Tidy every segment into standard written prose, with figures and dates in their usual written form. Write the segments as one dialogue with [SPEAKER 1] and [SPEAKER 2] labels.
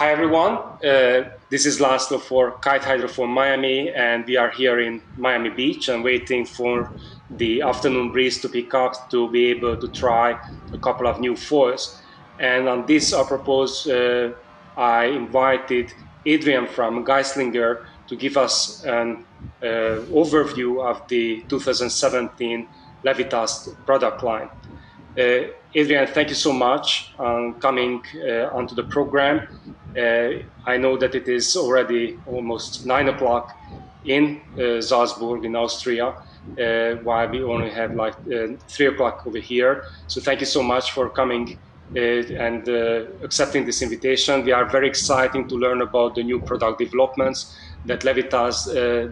[SPEAKER 1] Hi everyone, this is Laszlo for Kite Hydrofoil Miami, and we are here in Miami Beach and waiting for the afternoon breeze to pick up to be able to try a couple of new foils. And on this, I propose I invited Adrian from Geislinger to give us an overview of the 2017 Levitaz product line. Adrian, thank you so much on coming onto the program. I know that it is already almost 9 o'clock in Salzburg in Austria, while we only have like 3 o'clock over here. So thank you so much for coming and accepting this invitation. We are very excited to learn about the new product developments that Levitaz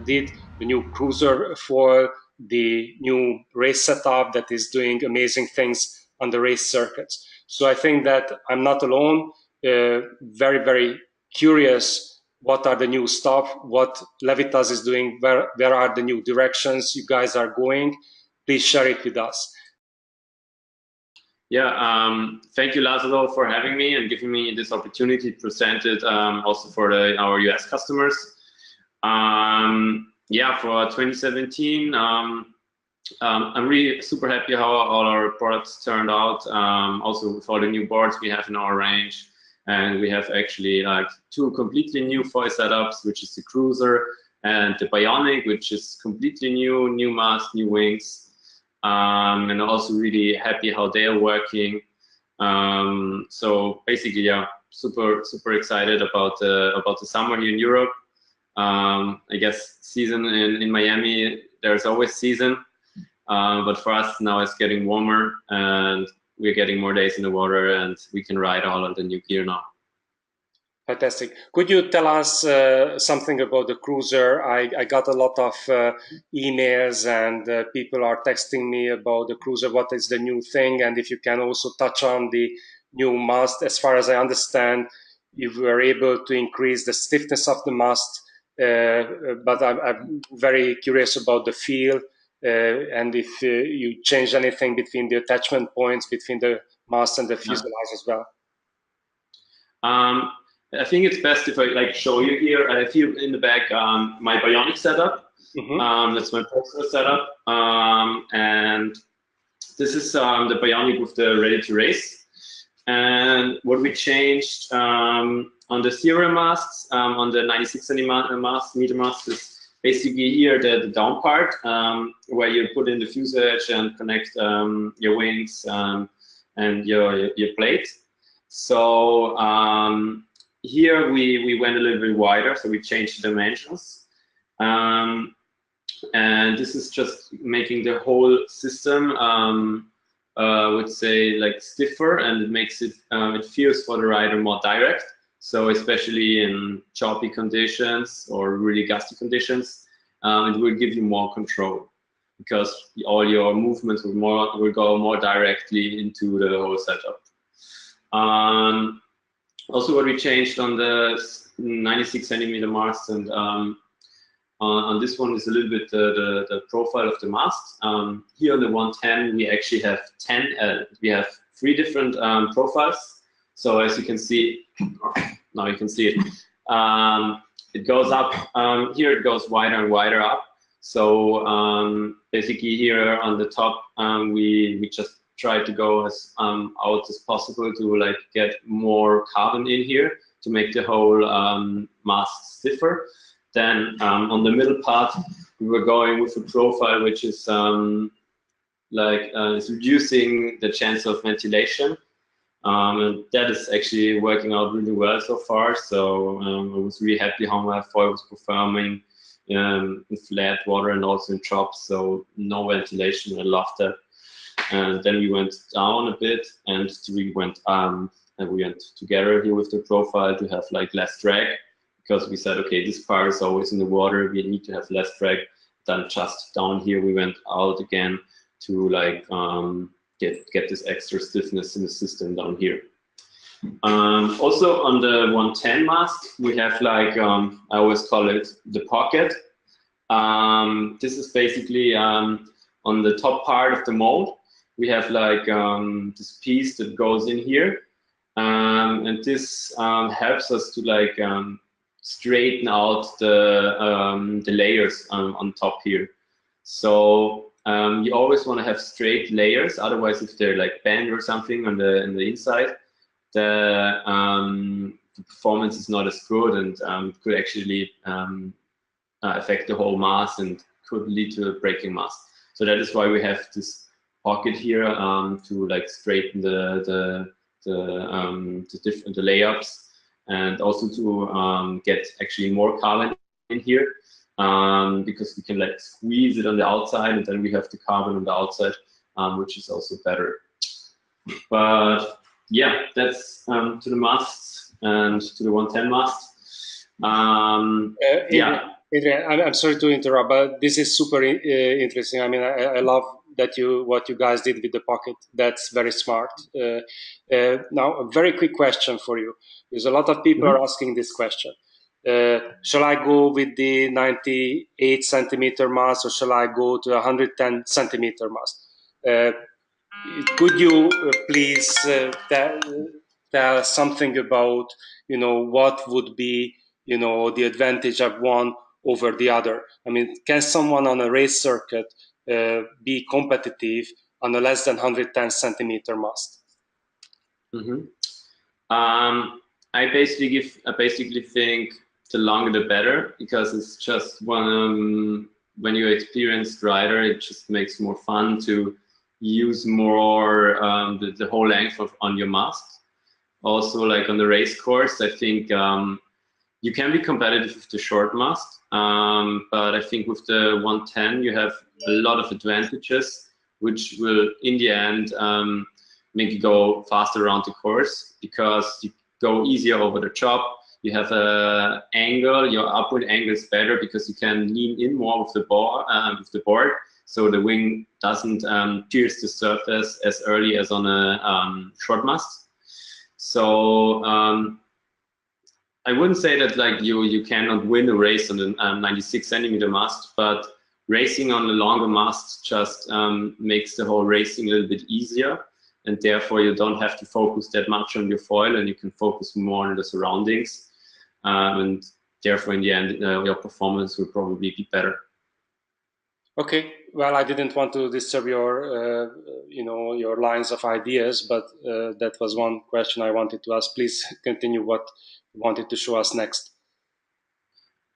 [SPEAKER 1] did, the new cruiser foil, the new race setup that is doing amazing things on the race circuits. So I think that I'm not alone. Very, very curious what are the new stuff, what Levitaz is doing, where are the new directions you guys are going. Please share it with us.
[SPEAKER 2] Yeah, thank you, Laszlo, for having me and giving me this opportunity to present it also for our US customers. Yeah, for 2017, I'm really super happy how all our products turned out. Also with all the new boards we have in our range. And we have actually like 2 completely new foil setups, which is the Cruiser and the Bionic, which is completely new mast, new wings. And also really happy how they are working. So basically, yeah, super excited about the summer here in Europe. I guess season in Miami, there's always season, but for us now it's getting warmer and we're getting more days in the water and we can ride all of the new gear now.
[SPEAKER 1] Fantastic. Could you tell us something about the Cruiser? I got a lot of emails and people are texting me about the Cruiser, what is the new thing, and if you can also touch on the new mast. As far as I understand, you were able to increase the stiffness of the mast, but I'm very curious about the feel and if you changed anything between the attachment points, between the mast and the fuselage as well.
[SPEAKER 2] I think it's best if I like show you here. I have here in the back my Bionic setup. That's my personal setup, and this is the Bionic with the ready to race. And what we changed on the serial masts, on the 96 centimeter mast is basically here the down part where you put in the fuselage and connect your wings and your plate. So here we went a little bit wider, so we changed the dimensions. And this is just making the whole system, I would say, like stiffer, and it makes it, it feels for the rider more direct. So especially in choppy conditions or really gusty conditions, it will give you more control because all your movements will go more directly into the whole setup. Also, what we changed on the 96 centimeter mast and on this one is a little bit the profile of the mast. Here on the 110, we actually have 3 different profiles. So as you can see, now you can see it. It goes up. Here it goes wider and wider up. So basically here on the top, we just try to go as out as possible to like get more carbon in here to make the whole mast stiffer. Then on the middle part, we were going with a profile which is it's reducing the chance of ventilation. And that is actually working out really well so far. So I was really happy how my foil was performing in flat water and also in chops. So no ventilation. I loved that. And then we went down a bit and we went together here with the profile to have like less drag, because we said, okay, this part is always in the water, we need to have less drag. Then just down here we went out again to like get this extra stiffness in the system down here. Also on the 110 mast we have like I always call it the pocket. This is basically on the top part of the mold. We have like this piece that goes in here, and this helps us to like straighten out the layers on top here. So you always want to have straight layers, otherwise if they're like bent or something on the inside, the performance is not as good, and could actually affect the whole mast and could lead to a breaking mast. So that is why we have this pocket here to like straighten the layups, and also to get actually more carbon in here, because we can like squeeze it on the outside, and then we have the carbon on the outside, which is also better. But yeah, that's to the masts and to the 110 mast. Yeah.
[SPEAKER 1] Adrian, I'm sorry to interrupt, but this is super interesting. I mean, I love that what you guys did with the pocket. That's very smart. Now, a very quick question for you, because a lot of people are asking this question. Shall I go with the 98 centimeter mast, or shall I go to 110 centimeter mast? Could you please tell something about, what would be, the advantage of one over the other? I mean, can someone on a race circuit be competitive on a less than 110 centimeter mast?
[SPEAKER 2] I basically think the longer the better, because it's just when you're experienced rider, it just makes more fun to use more the whole length on your mast. Also, like on the race course, I think you can be competitive with the short mast, but I think with the 110 you have a lot of advantages, which will in the end make you go faster around the course, because you go easier over the chop. You have a angle, your upward angle is better because you can lean in more with the board, so the wing doesn't pierce the surface as early as on a short mast. So I wouldn't say that like you cannot win a race on the 96 centimeter mast, but racing on the longer mast just makes the whole racing a little bit easier, and therefore you don't have to focus that much on your foil, and you can focus more on the surroundings, and therefore in the end your performance will probably be better.
[SPEAKER 1] Okay, well, I didn't want to disturb your, your lines of ideas, but that was one question I wanted to ask. Please continue what you wanted to show us next.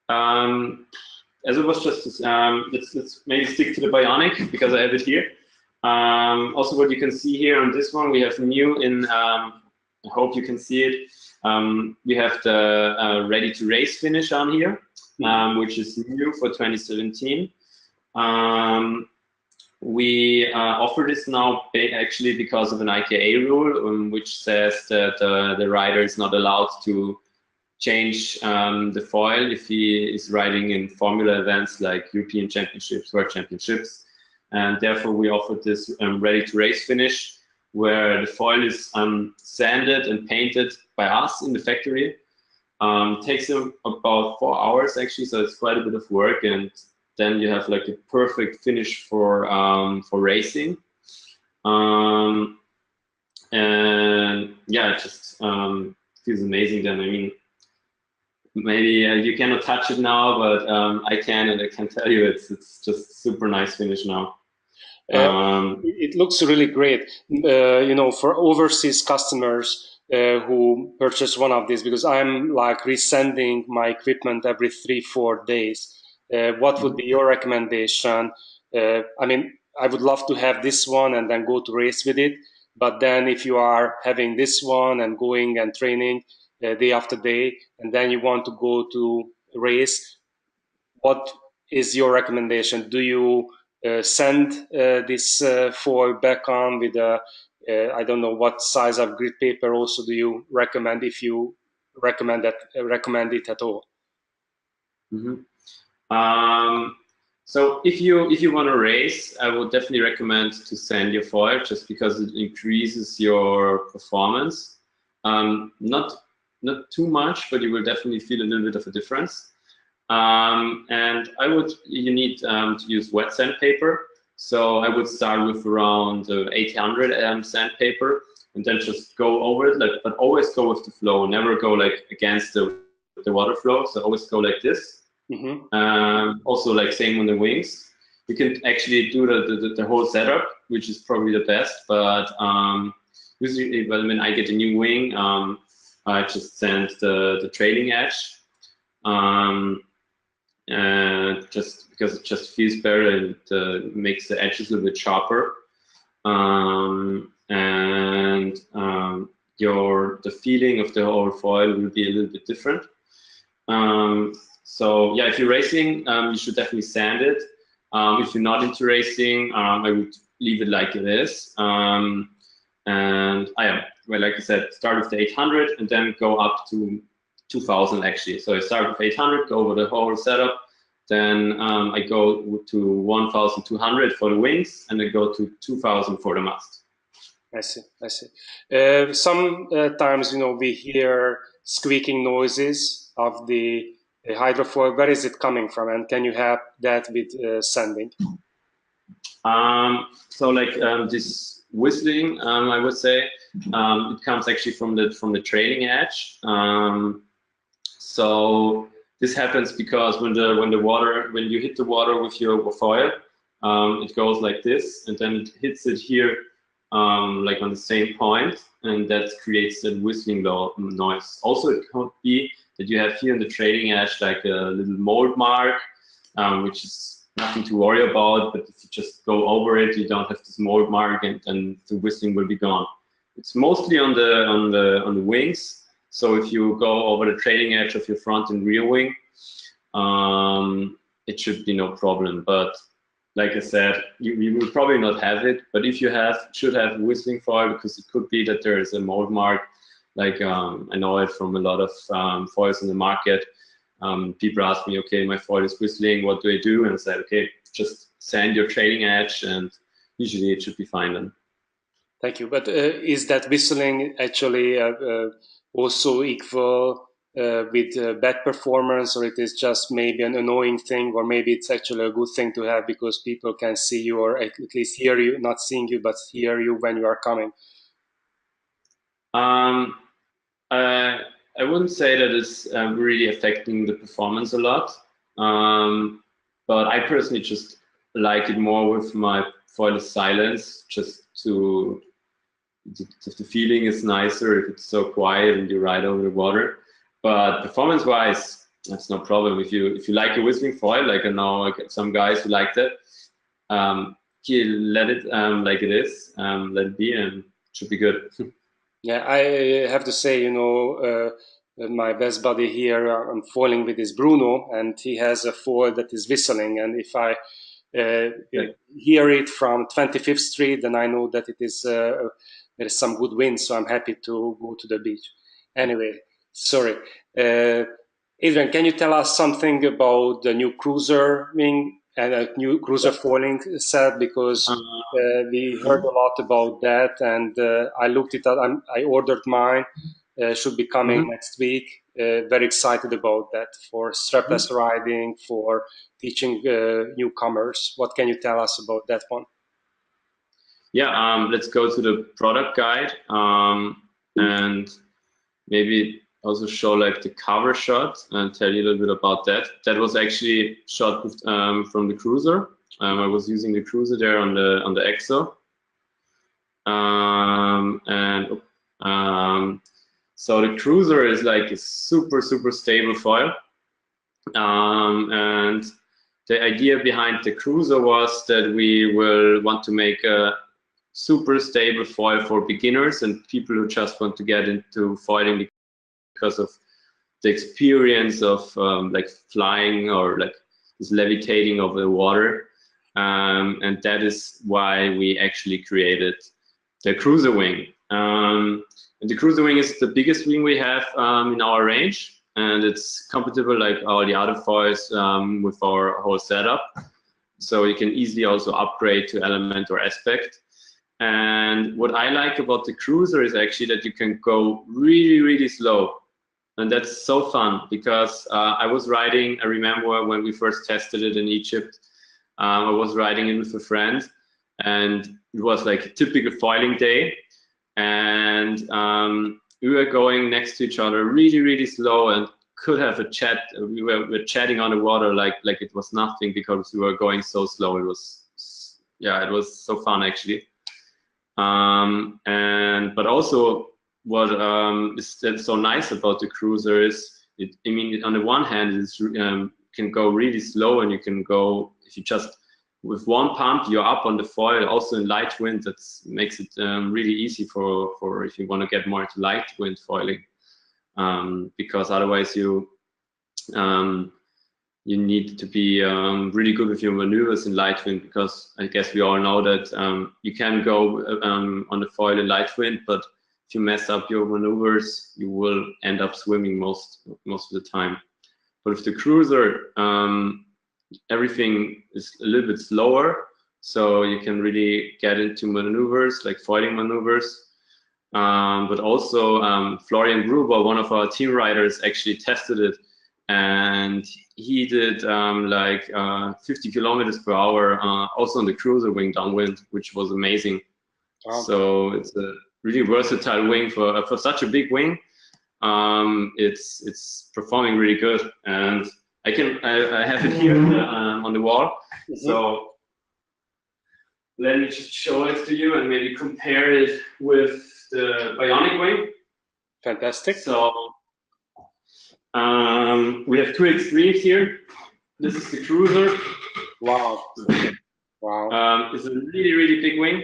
[SPEAKER 2] As it was just, let's maybe stick to the Bionic, because I have it here. Also, what you can see here on this one, we have new in, I hope you can see it. We have the ready to race finish on here, which is new for 2017. We offer this now actually because of an IKA rule, which says that the rider is not allowed to change the foil if he is riding in formula events like European Championships, World Championships. And therefore we offered this ready to race finish, where the foil is sanded and painted by us in the factory. Takes about 4 hours actually, so it's quite a bit of work, and then you have like a perfect finish for racing. And yeah, it just feels amazing then. I mean, maybe you cannot touch it now, but I can, and I can tell you it's just super nice finish now.
[SPEAKER 1] It looks really great, for overseas customers who purchase one of these, because I'm like resending my equipment every 3-4 days. What would be your recommendation? I mean, I would love to have this one and then go to race with it. But then if you are having this one and going and training day after day, and then you want to go to race, what is your recommendation? Do you send this foil back on with a, I don't know what size of grid paper also do you recommend, if you recommend it at all?
[SPEAKER 2] So if you want to race, I would definitely recommend to sand your foil, just because it increases your performance. Not too much, but you will definitely feel a little bit of a difference. And you need to use wet sandpaper. So I would start with around 800 sandpaper, and then just go over it, like, but always go with the flow, never go like against the water flow, so always go like this. Also, like same on the wings. You can actually do the whole setup, which is probably the best, but usually when I get a new wing, I just send the trailing edge, just because it just feels better and it makes the edges a little bit sharper. The feeling of the whole foil will be a little bit different. So yeah, if you're racing, you should definitely sand it. If you're not into racing, I would leave it like it is. Well, like I said, start with the 800 and then go up to 2000 actually. So I start with 800, go over the whole setup. Then I go to 1200 for the wings, and I go to 2000 for the mast.
[SPEAKER 1] I see. Sometimes, we hear squeaking noises of the hydrofoil. Where is it coming from, and can you have that with sanding?
[SPEAKER 2] So like this whistling, I would say, it comes actually from the trailing edge. So this happens because when you hit the water with your foil, it goes like this, and then it hits it here, like on the same point, and that creates that whistling noise. Also, it could be that you have here on the trailing edge like a little mold mark, which is nothing to worry about, but if you just go over it, you don't have this mold mark, and the whistling will be gone. It's mostly on the wings. So if you go over the trailing edge of your front and rear wing, it should be no problem. But like I said, you will probably not have it. But if you should have whistling foil, because it could be that there is a mold mark. Like I know it from a lot of foils in the market. People ask me, okay, my foil is whistling, what do I do? And I said, okay, just sand your trailing edge, and usually it should be fine then.
[SPEAKER 1] Thank you. But is that whistling actually also equal with bad performance, or it is just maybe an annoying thing, or maybe it's actually a good thing to have because people can see you, or at least hear you, not seeing you, but hear you when you are coming?
[SPEAKER 2] I wouldn't say that it's really affecting the performance a lot, but I personally just like it more with my foil silence, just if the feeling is nicer, if it's so quiet and you ride over the water. But performance-wise, that's no problem. If you like a whistling foil, like I know some guys who like that, let it like it is, let it be, and it should be good.
[SPEAKER 1] Yeah, I have to say, my best buddy here, I'm foiling with is Bruno, and he has a foil that is whistling, and if I hear it from 25th Street, then I know that it is there is some good wind, so I'm happy to go to the beach. Anyway, sorry. Adrian, can you tell us something about the new cruiser wing and a new cruiser foiling set? Because we heard a lot about that, and I looked it up. I ordered mine. Should be coming next week. Very excited about that for strapless riding, for teaching newcomers. What can you tell us about that one?
[SPEAKER 2] Yeah, let's go to the product guide and maybe also show like the cover shot and tell you a little bit about that. That was actually shot with, from the cruiser. I was using the cruiser there on the EXO. So the cruiser is like a super stable foil, and the idea behind the cruiser was that we will want to make a super stable foil for beginners and people who just want to get into foiling because of the experience of like flying or like this levitating over the water, and that is why we actually created the cruiser wing. And the cruiser wing is the biggest wing we have in our range, and it's compatible like all the other foils with our whole setup. So you can easily also upgrade to element or aspect. And what I like about the cruiser is actually that you can go really slow. And that's so fun because I was riding, I remember when we first tested it in Egypt, I was riding it with a friend, and it was like a typical foiling day. and we were going next to each other really, really slow and could have a chat. We were chatting on the water like it was nothing because we were going so slow. It was, yeah, it was so fun actually. But also what is that's so nice about the cruiser is I mean, on the one hand, it can go really slow, and you can go, if you just with one pump, you're up on the foil. Also in light wind, that makes it really easy for if you want to get more into light wind foiling, because otherwise you need to be really good with your maneuvers in light wind, because I guess we all know that you can go on the foil in light wind, but if you mess up your maneuvers, you will end up swimming most of the time. But with the cruiser, everything is a little bit slower, so you can really get into maneuvers, like foiling maneuvers. But also Florian Gruber, one of our team riders, actually tested it, and he did like 50 kilometers per hour also on the cruiser wing downwind, which was amazing. Wow. So it's a really versatile wing for such a big wing. It's performing really good, and I have it here on the wall. So let me just show it to you and maybe compare it with the Bionic wing.
[SPEAKER 1] Fantastic.
[SPEAKER 2] So we have two extremes here. This is the cruiser.
[SPEAKER 1] Wow. Wow.
[SPEAKER 2] It's a really, really big wing.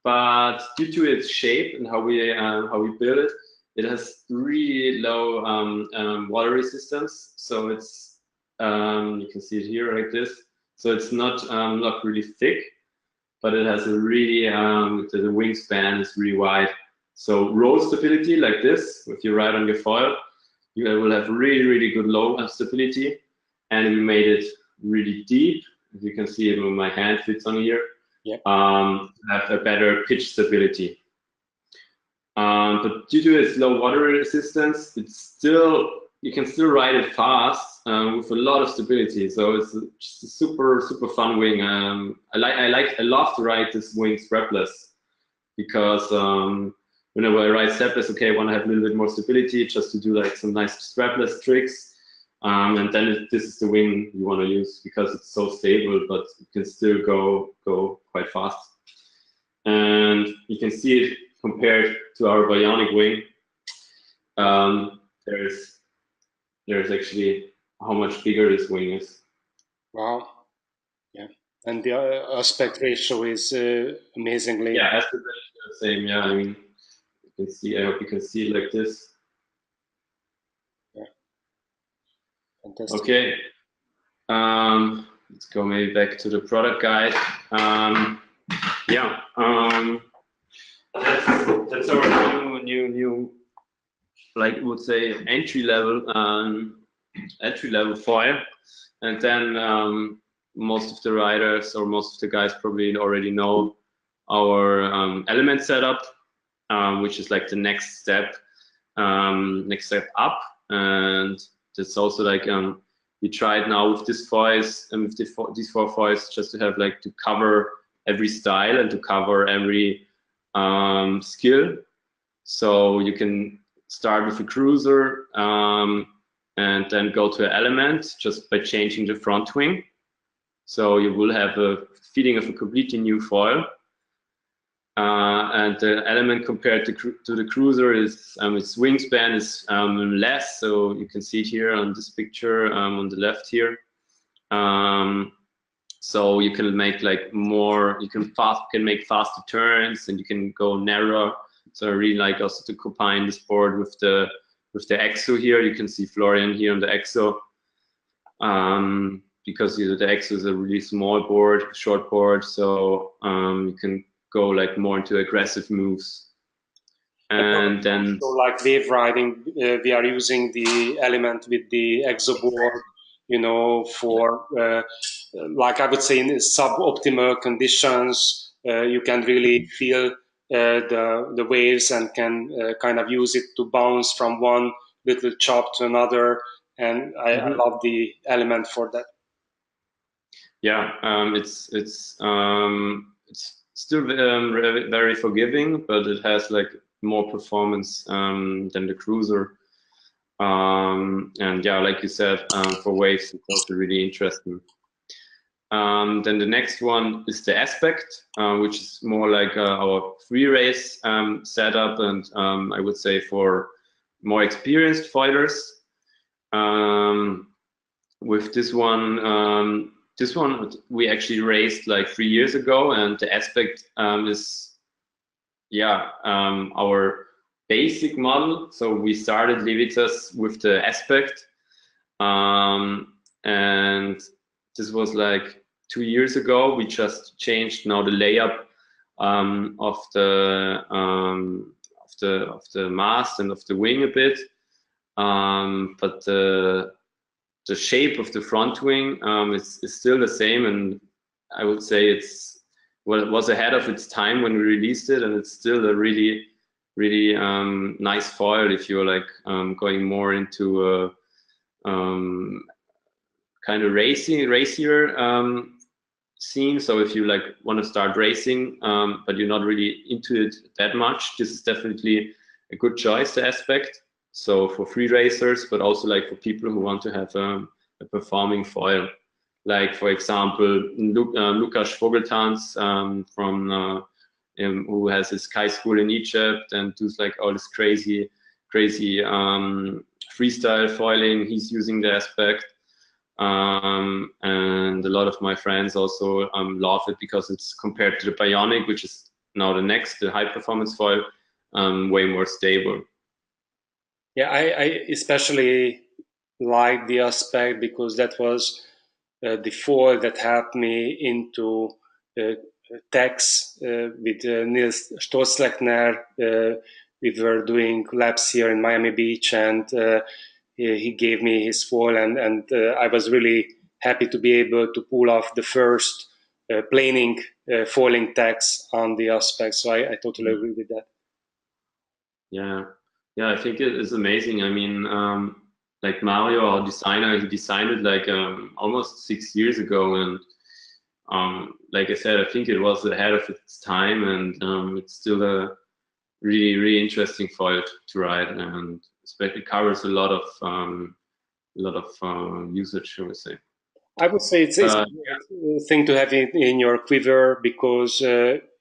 [SPEAKER 2] But due to its shape and how we build it, it has really low water resistance. So it's you can see it here like this. So it's not really thick, but it has a really the wingspan is really wide. So roll stability like this, if you ride on your foil, you will have really, really good low stability. And we made it really deep. As you can see, even my hand fits on here.
[SPEAKER 1] Yep.
[SPEAKER 2] Have a better pitch stability. But due to its low water resistance, you can still ride it fast with a lot of stability. So it's just a super fun wing. I love to ride this wing strapless, because whenever I ride strapless, okay, I want to have a little bit more stability just to do like some nice strapless tricks. And then this is the wing you want to use because it's so stable, but it can still go quite fast. And you can see it compared to our Bionic wing. There's actually how much bigger this wing is.
[SPEAKER 1] Wow. Yeah. And the aspect ratio is amazingly.
[SPEAKER 2] Yeah, aspect ratio is the same. Yeah, I mean, you can see. I hope you can see it like this.
[SPEAKER 1] Yeah. Fantastic.
[SPEAKER 2] Okay. Let's go maybe back to the product guide. Yeah. That's our new, like I would say, entry level foil, and then most of the riders or most of the guys probably already know our element setup, which is like the next step up, and that's also like we tried now with this foils and with these four foils just to have like to cover every style and to cover every skill. So you can start with a cruiser and then go to an element just by changing the front wing. So you will have a feeling of a completely new foil. And the element compared to the cruiser is its wingspan is less. So you can see it here on this picture on the left here. So you can make like more. You can make faster turns, and you can go narrower. So I really like also to combine this board with the EXO here. You can see Florian here on the EXO, because the EXO is a really small board, short board. So you can go like more into aggressive moves. And then,
[SPEAKER 1] so like wave riding, we are using the element with the EXO board, you know, for like I would say in suboptimal conditions, you can really feel the waves and can kind of use it to bounce from one little chop to another. And I love the element for that.
[SPEAKER 2] Yeah, it's still very forgiving, but it has like more performance than the Cruizer. And yeah, like you said, for waves, it's also really interesting. Then the next one is the Aspect, which is more like our free race setup, and I would say for more experienced foilers. With this one we actually raced like 3 years ago, and the Aspect is our basic model. So we started Levitaz with the Aspect, and this was like 2 years ago. We just changed now the layup of the mast and of the wing a bit, but the shape of the front wing is still the same, and I would say it was ahead of its time when we released it, and it's still a really nice foil if you're like going more into a kind of racier scene. So if you like want to start racing, but you're not really into it that much, this is definitely a good choice, the Aspect. So for free racers, but also like for people who want to have a performing foil, like for example Lukas Vogeltanz from who has his kite school in Egypt and does like all this crazy freestyle foiling. He's using the Aspect, and a lot of my friends also love it because it's compared to the Bionic, which is now the high performance foil, way more stable.
[SPEAKER 1] Yeah, I especially like the Aspect because that was the foil that helped me into techs with Nils Stoßlechner. We were doing laps here in Miami Beach, and he gave me his foil, and I was really happy to be able to pull off the first planing foiling techs on the Aspect. So I totally agree with that.
[SPEAKER 2] Yeah, I think it is amazing. I mean, like Mario, our designer, he designed it like almost 6 years ago, and like I said, I think it was ahead of its time, and it's still a really interesting foil to ride, and especially covers a lot of usage, I would say.
[SPEAKER 1] I would say it's a great thing to have in your quiver because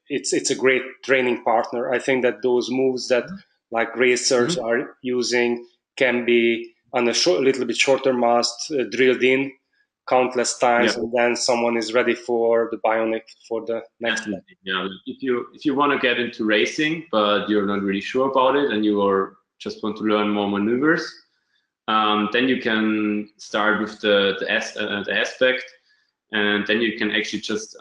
[SPEAKER 1] it's a great training partner. I think that those moves that like racers are using can be on a little bit shorter mast drilled in countless times, and then someone is ready for the Bionic for the next step.
[SPEAKER 2] Yeah, if you want to get into racing but you're not really sure about it and you just want to learn more maneuvers, then you can start with the Aspect, and then you can actually just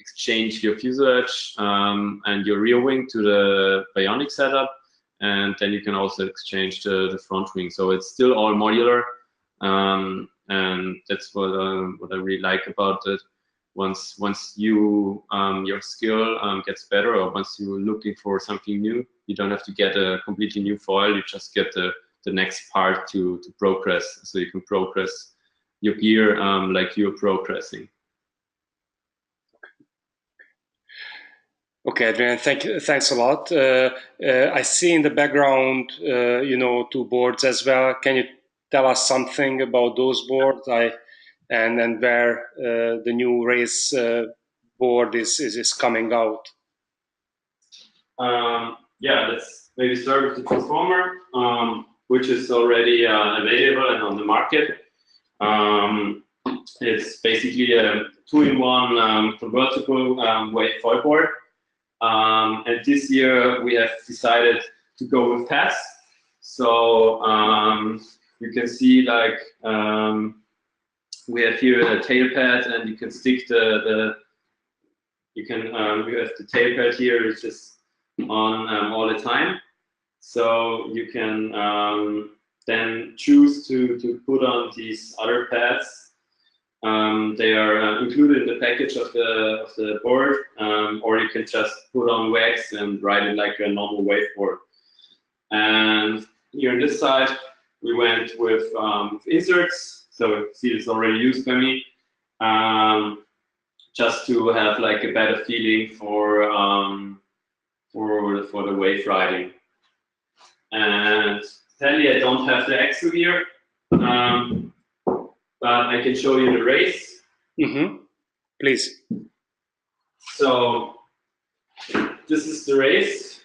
[SPEAKER 2] exchange your fuselage and your rear wing to the Bionic setup, and then you can also exchange the front wing. So it's still all modular, and that's what I really like about it. Once you your skill gets better, or once you're looking for something new, you don't have to get a completely new foil. You just get the next part to progress, so you can progress your gear like you're progressing.
[SPEAKER 1] Okay, Adrian, thanks a lot. I see in the background, two boards as well. Can you tell us something about those boards? And where the new race board is coming out?
[SPEAKER 2] Yeah, let's maybe start with the Transformer, which is already available and on the market. It's basically a 2-in-1 convertible wave foil board. And this year we have decided to go with pads. So you can see like we have here a tail pad, and you can stick you have the tail pad here. It's just on all the time. So you can then choose to put on these other pads. They are included in the package of the board, or you can just put on wax and ride it like a normal waveboard. And here on this side, we went with inserts. So see, it's already used by me. just to have like a better feeling for the wave riding. And sadly, I don't have the extra gear, but I can show you the race.
[SPEAKER 1] Please.
[SPEAKER 2] So this is the race.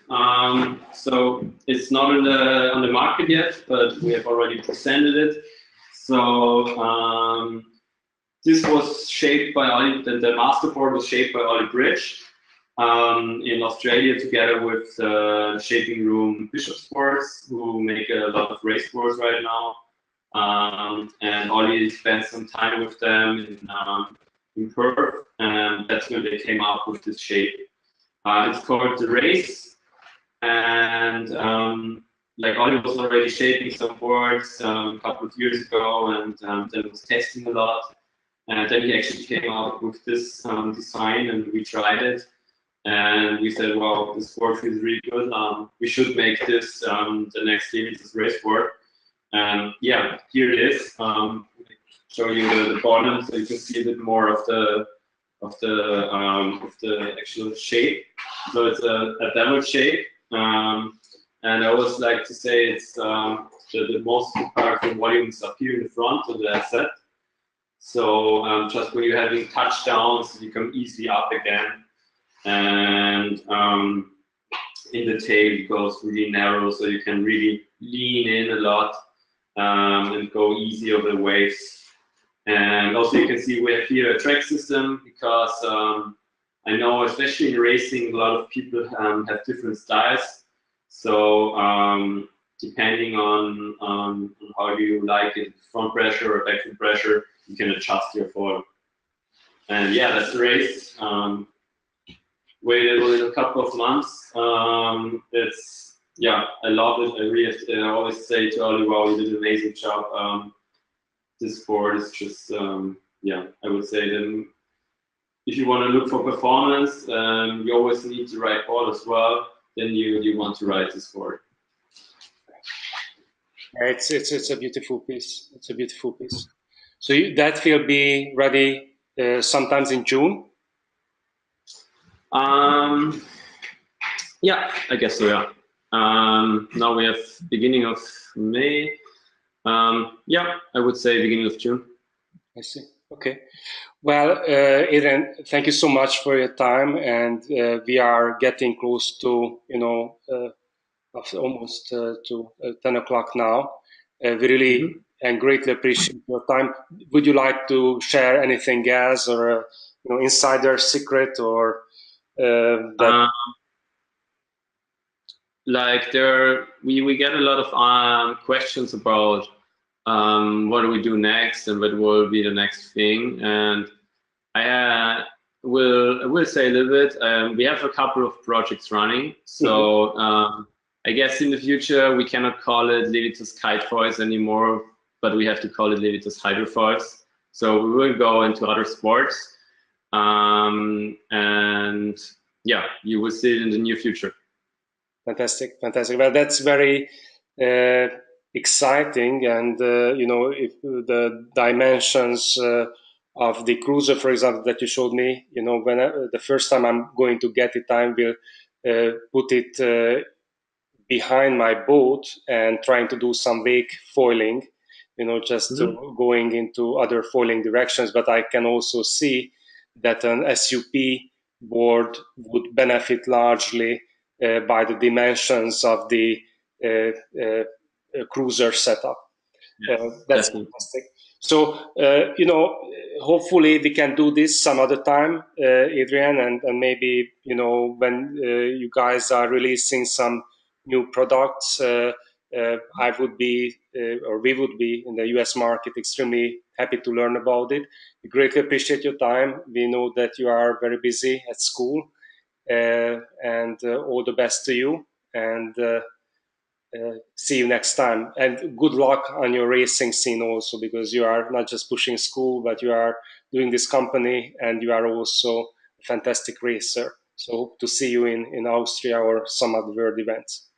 [SPEAKER 2] So it's not on the market yet, but we have already presented it. So this was shaped by Ollie. The masterboard was shaped by Ollie Bridge in Australia, together with the shaping room Bishop Sports, who make a lot of race boards right now. And Ollie spent some time with them in Perth, and that's when they came up with this shape. It's called the Race, and like Ollie was already shaping some boards a couple of years ago, and then was testing a lot. And then he actually came up with this design, and we tried it. And we said, well, this board feels really good. We should make this the next Levitaz race board. And yeah, here it is. Show you the bottom, so you can see a bit more of the actual shape. So it's a devil shape. And I always like to say it's the most powerful volumes up here in the front of the asset. So just when you're having touchdowns, you come easily up again. And in the tail, it goes really narrow, so you can really lean in a lot and go easy over the waves. And also you can see we have here a track system, because I know, especially in racing, a lot of people have different styles. So depending on how you like it, front pressure or back pressure, you can adjust your foil. And yeah, that's the race. Waited a couple of months. I love it. I always say to Ollie, wow, you did an amazing job. This board is just, I would say then, if you want to look for performance, you always need the right board as well. Then you want to ride this board.
[SPEAKER 1] It's a beautiful piece. It's a beautiful piece. So that will be ready sometimes in June.
[SPEAKER 2] Yeah, I guess so. Yeah. Now we have beginning of May. Yeah, I would say beginning of June.
[SPEAKER 1] I see. Okay. Well, Adrian, thank you so much for your time, and we are getting close to almost to 10 o'clock now. We really and greatly appreciate your time. Would you like to share anything else, or insider secret, or that?
[SPEAKER 2] Like we get a lot of questions about what do we do next and what will be the next thing, and I will say a little bit. We have a couple of projects running, so I guess in the future we cannot call it Levitaz Kite Foils anymore, but we have to call it Levitaz Hydrofoils. So we will go into other sports, and yeah, you will see it in the near future.
[SPEAKER 1] Fantastic, fantastic. Well, that's very exciting, and if the dimensions of the cruiser, for example, that you showed me, when the first time I'm going to get it, I will put it behind my boat and trying to do some wake foiling, just going into other foiling directions. But I can also see that an SUP board would benefit largely by the dimensions of the cruiser setup. That's fantastic. So, hopefully we can do this some other time, Adrian, and maybe, when you guys are releasing some new products, I would be, or we would be in the US market extremely happy to learn about it. We greatly appreciate your time. We know that you are very busy at school, and all the best to you, and see you next time. And good luck on your racing scene also, because you are not just pushing school, but you are doing this company, and you are also a fantastic racer. So hope to see you in Austria or some other world events.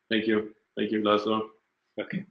[SPEAKER 2] Thank you. Thank you, Laszlo.
[SPEAKER 1] Okay.